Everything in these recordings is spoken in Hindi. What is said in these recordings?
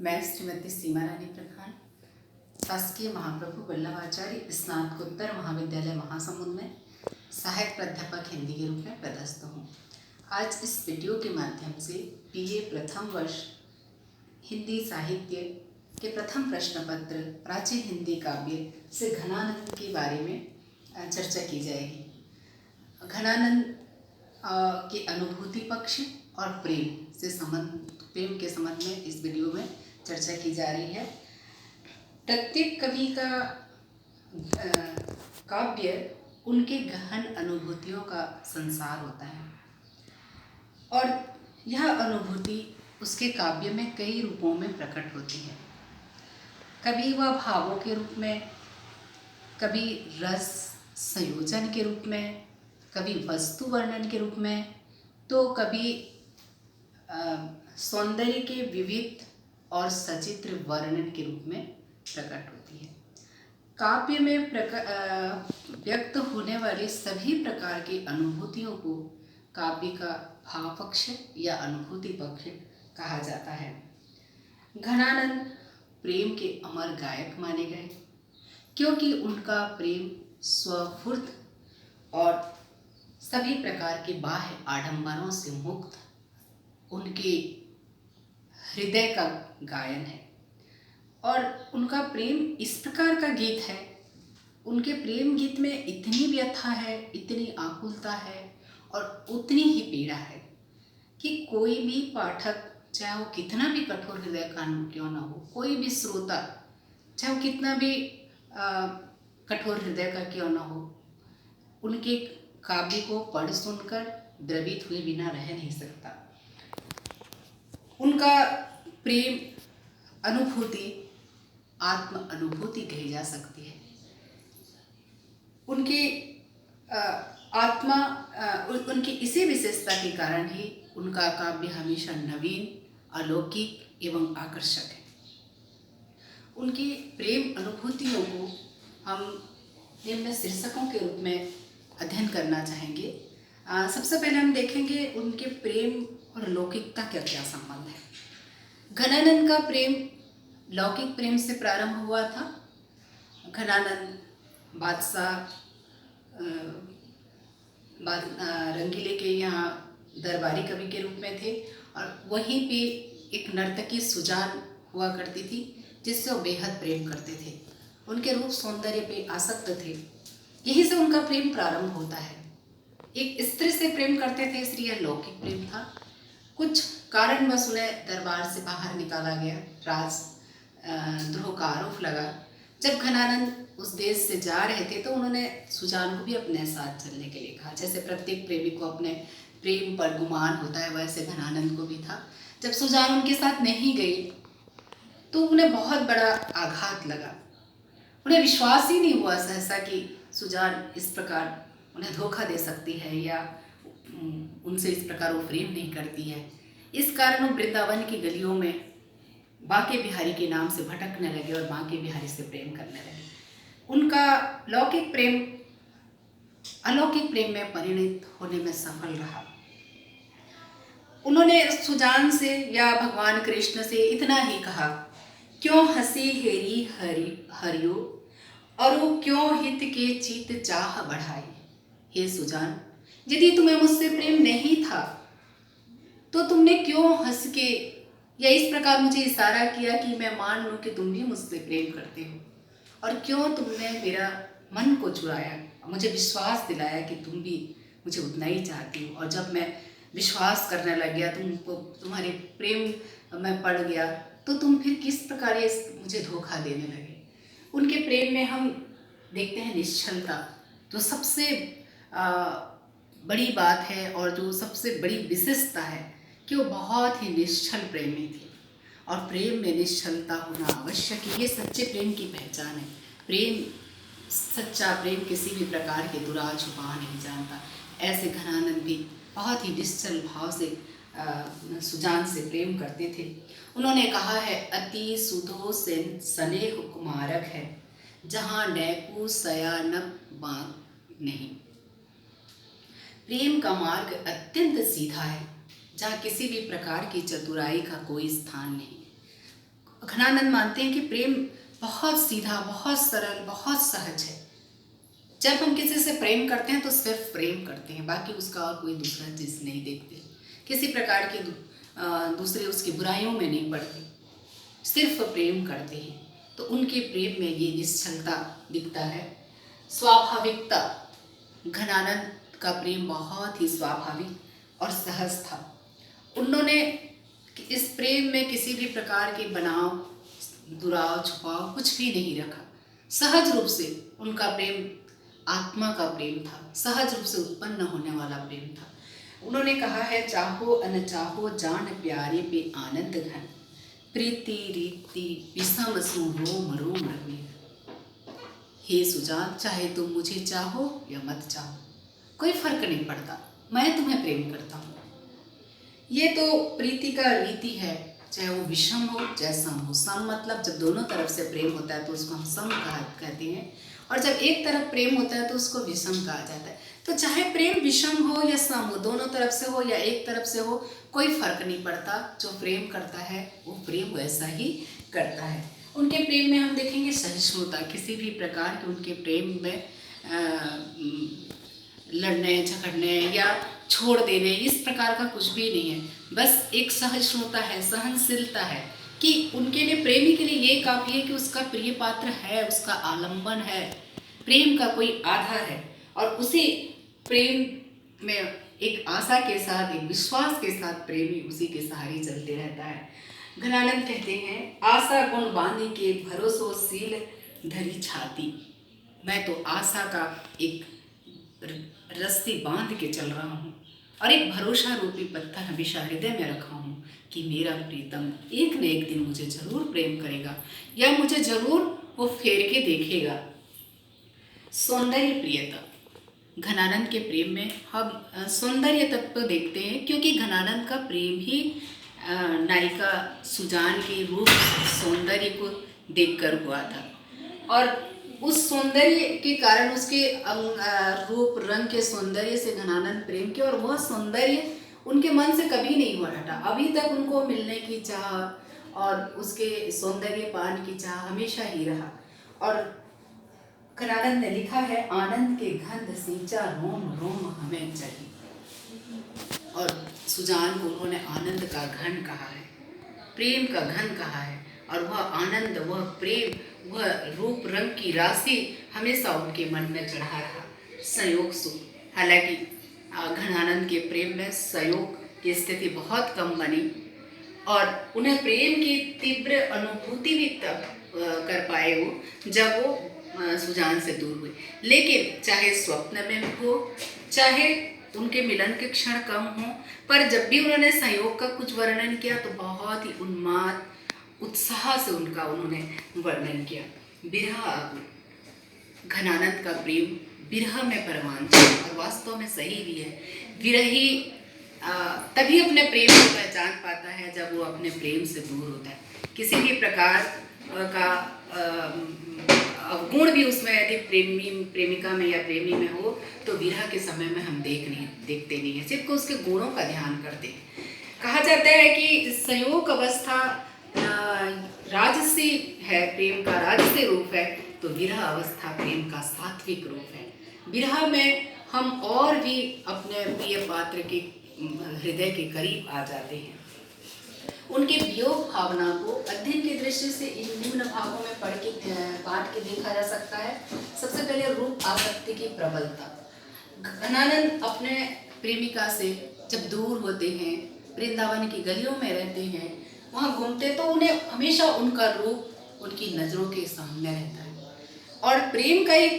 मैं श्रीमती सीमा रानी प्रधान शासकीय महाप्रभु वल्लभाचार्य स्नातकोत्तर महाविद्यालय महासमुंद में सहायक प्राध्यापक हिंदी के रूप में पदस्थ हूँ। आज इस वीडियो के माध्यम से बीए प्रथम वर्ष हिंदी साहित्य के प्रथम प्रश्न पत्र प्राचीन हिंदी काव्य से घनानंद के बारे में चर्चा की जाएगी। घनानंद के अनुभूति पक्ष और प्रेम के संबंध में इस वीडियो में चर्चा की जा रही है। प्रत्येक कवि का काव्य उनके गहन अनुभूतियों का संसार होता है और यह अनुभूति उसके काव्य में कई रूपों में प्रकट होती है। कभी वह भावों के रूप में, कभी रस संयोजन के रूप में, कभी वस्तु वर्णन के रूप में, तो कभी सौंदर्य के विविध और सचित्र वर्णन के रूप में प्रकट होती है। काव्य में व्यक्त होने वाले सभी प्रकार की अनुभूतियों को काव्य का भाव पक्ष या अनुभूति पक्ष कहा जाता है। घनानंद प्रेम के अमर गायक माने गए क्योंकि उनका प्रेम स्वफुर्त और सभी प्रकार के बाह्य आडंबरों से मुक्त उनके हृदय का गायन है और उनका प्रेम इस प्रकार का गीत है। उनके प्रेम गीत में इतनी व्यथा है, इतनी आकुलता है और उतनी ही पीड़ा है कि कोई भी पाठक, चाहे वो कितना भी कठोर हृदय का क्यों ना हो, कोई भी श्रोता चाहे वो कितना भी कठोर हृदय का क्यों ना हो, उनके काव्य को पढ़ सुनकर द्रवित हुए बिना रह नहीं सकता। उनका प्रेम अनुभूति आत्म अनुभूति कही जा सकती है। उनकी उनकी इसी विशेषता के कारण ही उनका काव्य हमेशा नवीन, अलौकिक एवं आकर्षक है। उनकी प्रेम अनुभूतियों को हम निम्न शीर्षकों के रूप में अध्ययन करना चाहेंगे। सबसे पहले हम देखेंगे उनके प्रेम और लौकिकता का क्या संबंध है। घनानंद का प्रेम लौकिक प्रेम से प्रारंभ हुआ था। घनानंद बादशाह रंगीले के यहाँ दरबारी कवि के रूप में थे और वहीं पे एक नर्तकी सुजान हुआ करती थी जिससे वो बेहद प्रेम करते थे। उनके रूप सौंदर्य पे आसक्त थे। यहीं से उनका प्रेम प्रारंभ होता है। एक स्त्री से प्रेम करते थे, इसलिए यह लौकिक प्रेम था। कुछ कारणवश उन्हें दरबार से बाहर निकाला गया, राजद्रोह का आरोप लगा। जब घनानंद उस देश से जा रहे थे तो उन्होंने सुजान को भी अपने साथ चलने के लिए कहा। जैसे प्रत्येक प्रेमी को अपने प्रेम पर गुमान होता है, वैसे घनानंद को भी था। जब सुजान उनके साथ नहीं गई तो उन्हें बहुत बड़ा आघात लगा। उन्हें विश्वास ही नहीं हुआ सहसा कि सुजान इस प्रकार उन्हें धोखा दे सकती है या उनसे इस प्रकार वो प्रेम नहीं करती है। इस कारण वो वृंदावन की गलियों में बांके बिहारी के नाम से भटकने लगे और बांके बिहारी से प्रेम करने लगे। उनका लौकिक प्रेम अलौकिक प्रेम में परिणत होने में सफल रहा। उन्होंने सुजान से या भगवान कृष्ण से इतना ही कहा, क्यों हंसी हेरी हरियो और वो क्यों हित के चित चाह बढ़ाई। हे सुजान, यदि तुम्हें मुझसे प्रेम नहीं था तो तुमने क्यों हंस के या इस प्रकार मुझे इशारा किया कि मैं मान लूं कि तुम भी मुझसे प्रेम करते हो, और क्यों तुमने मेरा मन को चुराया, मुझे विश्वास दिलाया कि तुम भी मुझे उतना ही चाहती हो। और जब मैं विश्वास करने लग गया, तुम्हारे प्रेम में पड़ गया, तो तुम फिर किस प्रकार मुझे धोखा देने लगे। उनके प्रेम में हम देखते हैं निश्चलता, जो सबसे बड़ी बात है और जो सबसे बड़ी विशेषता है कि वो बहुत ही निश्चल प्रेमी थे। और प्रेम में निश्चलता होना आवश्यक है। ये सच्चे प्रेम की पहचान है। प्रेम, सच्चा प्रेम किसी भी प्रकार के दुराल छुपा नहीं जानता। ऐसे घनानंद भी बहुत ही निश्चल भाव से सुजान से प्रेम करते थे। उन्होंने कहा है, अति सुधो से स्नेह कुमारक है, जहाँ नैकू सयानक बांक नहीं। प्रेम का मार्ग अत्यंत सीधा है, जहाँ किसी भी प्रकार की चतुराई का कोई स्थान नहीं। घनानंद मानते हैं कि प्रेम बहुत सीधा, बहुत सरल, बहुत सहज है। जब हम किसी से प्रेम करते हैं तो सिर्फ प्रेम करते हैं, बाकी उसका और कोई दूसरा चीज़ नहीं देखते, किसी प्रकार की दूसरे उसकी बुराइयों में नहीं पड़ते, सिर्फ प्रेम करते हैं। तो उनके प्रेम में ये निश्चलता दिखता है, स्वाभाविकता। घनानंद का प्रेम बहुत ही स्वाभाविक और सहज था। उन्होंने इस प्रेम में किसी भी प्रकार के बनाव, दुराव, छुपाव कुछ भी नहीं रखा। सहज रूप से उनका प्रेम आत्मा का प्रेम था, सहज रूप से उत्पन्न होने वाला प्रेम था। उन्होंने कहा है, चाहो अनचाहो जान प्यारे पे आनंद घन, प्रीति रीति विषम सु रोम रोम रमे। हे सुजान, चाहे तुम मुझे चाहो या मत चाहो, कोई फर्क नहीं पड़ता, मैं तुम्हें प्रेम करता हूँ। ये तो प्रीति का रीति है, चाहे वो विषम हो चाहे सम हो। सम मतलब जब दोनों तरफ से प्रेम होता है तो उसको हम सम कहते हैं, और जब एक तरफ प्रेम होता है तो उसको विषम कहा जाता है। तो चाहे प्रेम विषम हो या सम हो, दोनों तरफ से हो या एक तरफ से हो, कोई फर्क नहीं पड़ता। जो प्रेम करता है वो प्रेम वैसा ही करता है। उनके प्रेम में हम देखेंगे सहिष्णुता, किसी भी प्रकार के उनके प्रेम में लड़ने झगड़ने या छोड़ देने इस प्रकार का कुछ भी नहीं है। बस एक सहिष्णुता है, सहनशीलता है कि उनके लिए, प्रेमी के लिए ये काफ़ी है कि उसका प्रिय पात्र है, उसका आलंबन है, प्रेम का कोई आधार है, और उसी प्रेम में एक आशा के साथ, एक विश्वास के साथ प्रेमी उसी के सहारे चलते रहता है। घनानंद कहते हैं, आशा गुण बांधी के भरोसोशील धरी छाती। मैं तो आशा का एक रस्सी बांध के चल रहा हूँ और एक भरोसा रूपी पत्थर हमेशा हृदय में रखा हूँ कि मेरा प्रीतम एक न एक दिन मुझे जरूर प्रेम करेगा या मुझे जरूर वो फेर के देखेगा। सौंदर्य प्रियता, घनानंद के प्रेम में हम सौंदर्य तत्व देखते हैं, क्योंकि घनानंद का प्रेम ही नायिका सुजान के रूप सौंदर्य को देखकर हुआ था, और उस सौंदर्य के कारण, उसके रूप रंग के सौंदर्य से घनानंद प्रेम किया, और वह सौंदर्य उनके मन से कभी नहीं हुआ हटा। अभी तक उनको मिलने की चाह और उसके सौंदर्य पान की चाह हमेशा ही रहा। और घनानंद ने लिखा है, आनंद के गंध सींचा रोम रोम हमें चाहिए। और सुजान को उन्होंने आनंद का घन कहा है, प्रेम का घन कहा है, और वह आनंद, वह प्रेम, वह रूप रंग की राशि हमेशा उनके मन में चढ़ा रहा। संयोग सुख, हालांकि घनानंद के प्रेम में संयोग की स्थिति बहुत कम बनी, और उन्हें प्रेम की तीव्र अनुभूति भी तब कर पाए वो जब वो सुजान से दूर हुए। लेकिन चाहे स्वप्न में हो, चाहे उनके मिलन के क्षण कम हो, पर जब भी उन्होंने संयोग का कुछ वर्णन किया तो बहुत ही उन्माद उत्साह से उनका उन्होंने वर्णन किया। बिरह आगु, घनानंद का प्रेम बिरह में परवान था, और वास्तव में सही भी है। विरही तभी अपने प्रेम को पहचान पाता है जब वो अपने प्रेम से दूर होता है। किसी भी प्रकार का अवगुण भी उसमें यदि प्रेमिका में या प्रेमी में हो तो विरह के समय में हम देखते नहीं है, सिर्फ उसके गुणों का ध्यान करते हैं। कहा जाता है कि संयोग अवस्था राजसी है, प्रेम का राजसी रूप है, तो विरह अवस्था प्रेम का सात्विक रूप है। विरह में हम और भी अपने प्रिय पात्र के हृदय के करीब आ जाते हैं। उनके वियोग भावना को अध्ययन की दृष्टि से इन निम्न भागों में बांट के देखा जा सकता है। सबसे पहले रूप आसक्ति की प्रबलता। घनानंद अपने प्रेमिका से जब दूर होते हैं, वृंदावन की गलियों में रहते हैं, वहाँ घूमते, तो उन्हें हमेशा उनका रूप उनकी नज़रों के सामने रहता है। और प्रेम का एक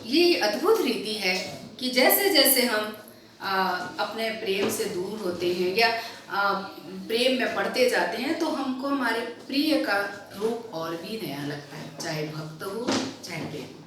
ये अद्भुत रीति है कि जैसे जैसे हम अपने प्रेम से दूर होते हैं या प्रेम में पड़ते जाते हैं तो हमको हमारे प्रिय का रूप और भी नया लगता है, चाहे भक्त हो चाहे प्रेम।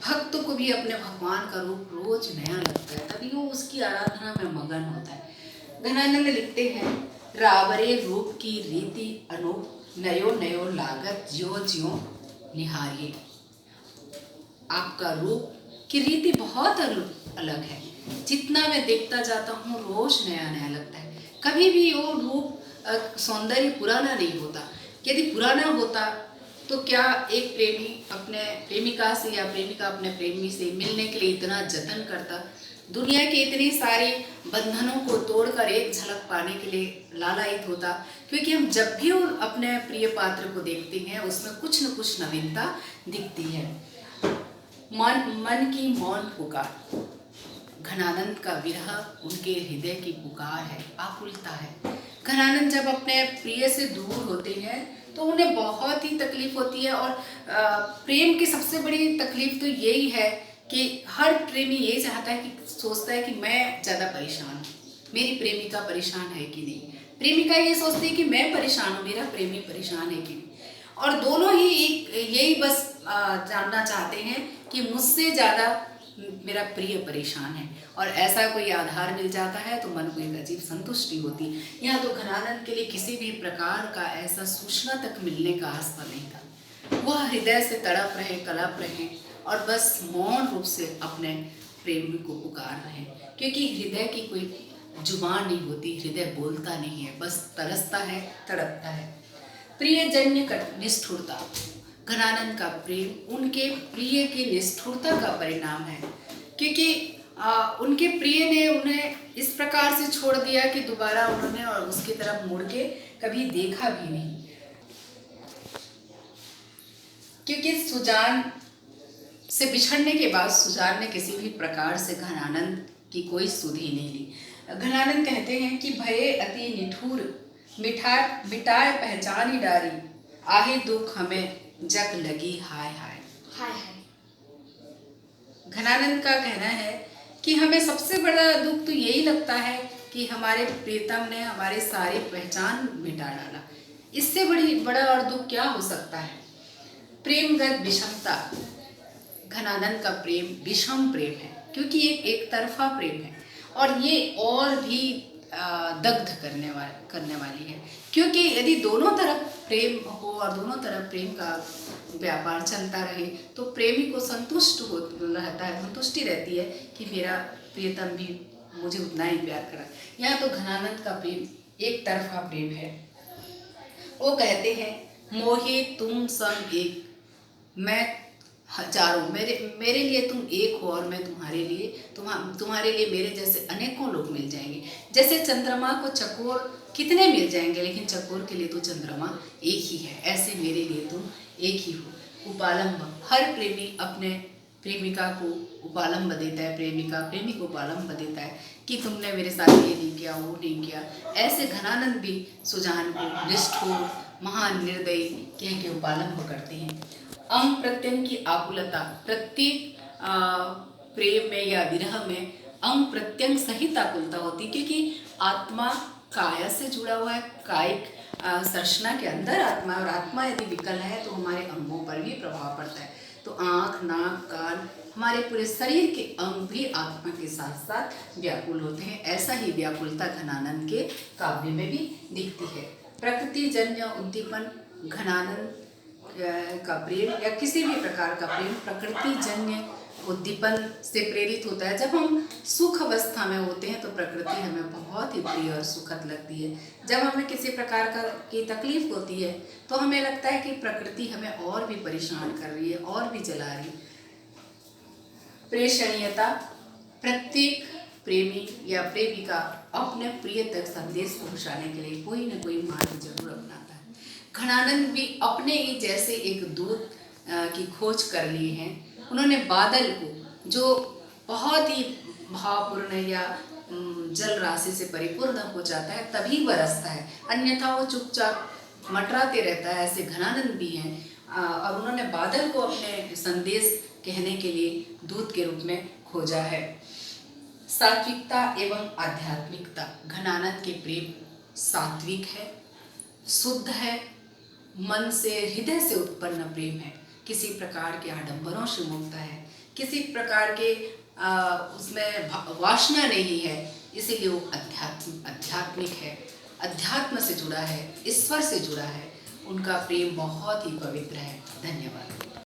भक्त को भी अपने भगवान का रूप रोज नया लगता है, तभी वो उसकी आराधना में मगन होता है। घनानंद लिखते हैं, रावरे रूप की रीति अनूप, नयो नयो लागत ज्यो ज्यो निहारिए। आपका रूप की रीति बहुत अलग है, जितना मैं देखता जाता हूँ रोज नया नया लगता है। कभी भी वो रूप सौंदर्य पुराना नहीं होता, यदि बुरा ना होता तो क्या एक प्रेमी अपने प्रेमिका से या प्रेमिका अपने प्रेमी से मिलने के लिए इतना जतन करता, दुनिया के इतनी सारी बंधनों को तोड़कर एक झलक पाने के लिए लालायित होता। क्योंकि हम जब भी अपने प्रिय पात्र को देखते हैं उसमें कुछ न कुछ नवीनता दिखती है। मन की मौन पुकार, घनानंद का विरह उनके हृदय की पुकार है, आकुलता है। घनानंद जब अपने प्रिय से दूर होते हैं तो उन्हें बहुत ही तकलीफ होती है। और प्रेम की सबसे बड़ी तकलीफ तो यही है कि हर प्रेमी यही चाहता है कि सोचता है कि मैं ज़्यादा परेशान हूँ, मेरी प्रेमिका परेशान है कि नहीं। प्रेमिका ये सोचती है कि मैं परेशान हूँ, मेरा प्रेमी परेशान है कि नहीं। और दोनों ही यही बस जानना चाहते हैं कि मुझसे ज़्यादा मेरा प्रिय परेशान है। और ऐसा कोई आधार मिल जाता है तो मन को एक अजीब संतुष्टि होती। यहाँ तो घनानंद के लिए किसी भी प्रकार का ऐसा सूचना तक मिलने का आस्था नहीं था। वह हृदय से तड़प रहे, कलप रहे और बस मौन रूप से अपने प्रेमी को पुकार रहे, क्योंकि हृदय की कोई जुबान नहीं होती, हृदय बोलता नहीं है, बस तरसता है, तड़पता है। प्रियजन्य निष्ठुरता, घनानंद का प्रेम उनके प्रिय की निष्ठुरता का परिणाम है, क्योंकि उनके प्रिय ने उन्हें इस प्रकार से छोड़ दिया कि दोबारा उन्होंने और उसकी तरफ मुड़ के कभी देखा भी नहीं। क्योंकि सुजान से बिछड़ने के बाद सुजान ने किसी भी प्रकार से घनानंद की कोई सुध ही नहीं ली। घनानंद कहते हैं कि भये अति निठुर मिटाए पहचान ही डारी, आहे दुख हमें जग लगी हाय हाय हाय हाय। घनानंद का कहना है कि हमें सबसे बड़ा दुख तो यही लगता है कि हमारे प्रीतम ने हमारे सारे पहचान मिटा डाला। इससे बड़ा और दुख क्या हो सकता है। प्रेमगत विषमता, घनानंद का प्रेम विषम प्रेम है, क्योंकि ये एक तरफा प्रेम है और ये और भी दग्ध करने वाली है। क्योंकि यदि दोनों तरफ प्रेम हो और दोनों तरफ प्रेम का व्यापार चलता रहे तो प्रेमी को संतुष्टि रहती है कि मेरा प्रियतम भी मुझे उतना ही प्यार करा। यहाँ तो घनानंद का प्रेम एक तरफा प्रेम है। वो कहते हैं मोहे तुम संग एक, मैं हजारों, मेरे लिए तुम एक हो और मैं तुम्हारे लिए मेरे जैसे अनेकों लोग मिल जाएंगे। जैसे चंद्रमा को चकोर कितने मिल जाएंगे, लेकिन चकोर के लिए तो चंद्रमा एक ही है, ऐसे मेरे लिए तुम एक ही हो। उपालंब, हर प्रेमी अपने प्रेमिका को उपालंब देता है, प्रेमिका प्रेमी को उपालंब देता है कि तुमने मेरे साथ ये नहीं किया, वो नहीं किया। ऐसे घनानंद भी सुजान को निष्ठुर, महान, निर्दयी कह के उपालंब करते हैं। अंग प्रत्यंग की आकुलता, प्रत्येक प्रेम में या विरह में अंग प्रत्यंग सहित आकुलता होती, क्योंकि आत्मा काया से जुड़ा हुआ है। कायिक संरचना के अंदर आत्मा, और आत्मा यदि विकल है तो हमारे अंगों पर भी प्रभाव पड़ता है। तो आँख, नाक, कान, हमारे पूरे शरीर के अंग भी आत्मा के साथ साथ व्याकुल होते हैं। ऐसा ही व्याकुलता घनानंद के काव्य में भी दिखती है। प्रकृति जन्य उद्दीपन, घनानंद का प्रेम या किसी भी प्रकार का प्रेम प्रकृति जन्य उद्दीपन से प्रेरित होता है। जब हम सुख अवस्था में होते हैं तो प्रकृति हमें बहुत ही प्रिय और सुखद लगती है। जब हमें किसी प्रकार की तकलीफ होती है तो हमें लगता है कि प्रकृति हमें और भी परेशान कर रही है, और भी जला रही है। प्रेषणीयता, प्रत्येक प्रेमी या प्रेमिका अपने प्रिय तक संदेश पहुंचाने के लिए कोई न कोई मार्ग जरूर अपनाता है। घनानंद भी अपने ही जैसे एक दूत की खोज कर लिए हैं। उन्होंने बादल को, जो बहुत ही भावपूर्ण या जल राशि से परिपूर्ण हो जाता है तभी बरसता है, अन्यथा वो चुपचाप मटराते रहता है। ऐसे घनानंद भी हैं और उन्होंने बादल को अपने संदेश कहने के लिए दूत के रूप में खोजा है। सात्विकता एवं आध्यात्मिकता, घनानंद के प्रेम सात्विक है, शुद्ध है, मन से, हृदय से उत्पन्न प्रेम है, किसी प्रकार के आडंबरों से मुक्त है, किसी प्रकार के उसमें वासना नहीं है, इसीलिए वो आध्यात्मिक है, अध्यात्म से जुड़ा है, ईश्वर से जुड़ा है। उनका प्रेम बहुत ही पवित्र है। धन्यवाद।